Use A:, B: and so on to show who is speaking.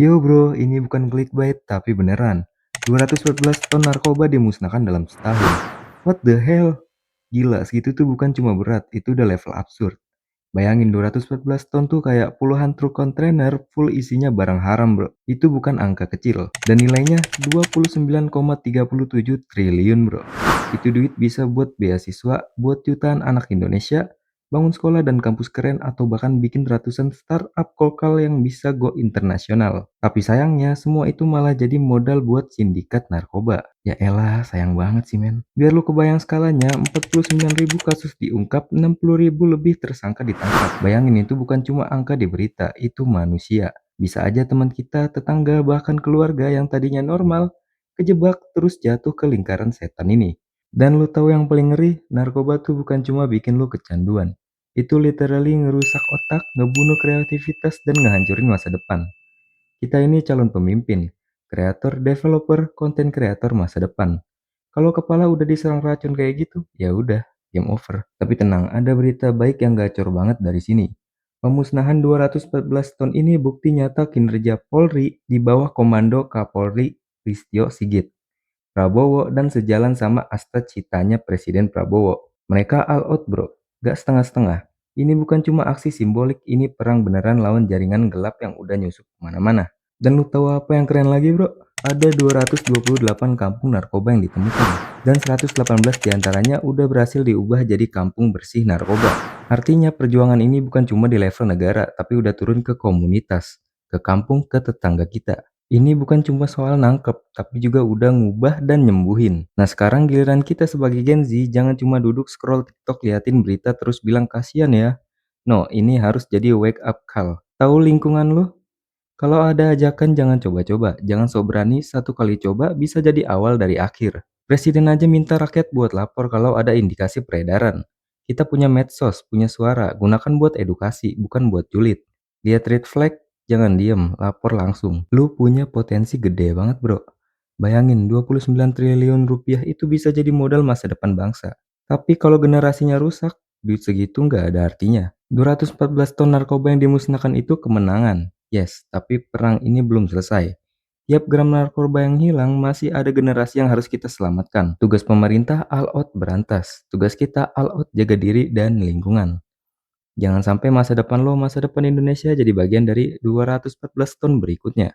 A: Yo bro, ini bukan clickbait, tapi beneran. 214 ton narkoba dimusnahkan dalam setahun. What the hell? Gila, segitu tuh bukan cuma berat, itu udah level absurd. Bayangin 214 ton tuh kayak puluhan truk kontainer full isinya barang haram bro. Itu bukan angka kecil. Dan nilainya 29,37 triliun bro. Itu duit bisa buat beasiswa, buat jutaan anak Indonesia, bangun sekolah dan kampus keren atau bahkan bikin ratusan startup lokal yang bisa go internasional. Tapi sayangnya semua itu malah jadi modal buat sindikat narkoba. Ya elah, sayang banget sih men. Biar lu kebayang skalanya, 49.000 kasus diungkap, 60.000 lebih tersangka ditangkap. Bayangin itu bukan cuma angka di berita, itu manusia. Bisa aja teman kita, tetangga, bahkan keluarga yang tadinya normal, kejebak terus jatuh ke lingkaran setan ini. Dan lu tahu yang paling ngeri, narkoba tuh bukan cuma bikin lu kecanduan. Itu literally ngerusak otak, ngebunuh kreativitas, dan ngehancurin masa depan. Kita ini calon pemimpin, kreator, developer, konten kreator masa depan. Kalau kepala udah diserang racun kayak gitu, ya udah, game over. Tapi tenang, ada berita baik yang gacor banget dari sini. Pemusnahan 214 ton ini bukti nyata kinerja Polri di bawah komando Kapolri Listio Sigit Prabowo dan sejalan sama asta citanya Presiden Prabowo. Mereka all out bro, gak setengah-setengah. Ini bukan cuma aksi simbolik, ini perang beneran lawan jaringan gelap yang udah nyusup kemana-mana. Dan lu tahu apa yang keren lagi bro? Ada 228 kampung narkoba yang ditemukan. Dan 118 diantaranya udah berhasil diubah jadi kampung bersih narkoba. Artinya perjuangan ini bukan cuma di level negara, tapi udah turun ke komunitas, ke kampung, ke tetangga kita. Ini bukan cuma soal nangkep, tapi juga udah ngubah dan nyembuhin. Nah sekarang giliran kita sebagai Gen Z, jangan cuma duduk scroll TikTok liatin berita terus bilang kasihan ya. No, ini harus jadi wake up call. Tahu lingkungan lu? Kalau ada ajakan jangan coba-coba, jangan sok berani, satu kali coba bisa jadi awal dari akhir. Presiden aja minta rakyat buat lapor kalau ada indikasi peredaran. Kita punya medsos, punya suara, gunakan buat edukasi, bukan buat julid. Lihat red flag, jangan diem, lapor langsung. Lu punya potensi gede banget bro. Bayangin 29 triliun rupiah itu bisa jadi modal masa depan bangsa. Tapi kalau generasinya rusak, duit segitu nggak ada artinya. 214 ton narkoba yang dimusnahkan itu kemenangan. Yes, tapi perang ini belum selesai. Tiap gram narkoba yang hilang masih ada generasi yang harus kita selamatkan. Tugas pemerintah all out berantas. Tugas kita all out jaga diri dan lingkungan. Jangan sampai masa depan lo, masa depan Indonesia jadi bagian dari 214 ton berikutnya.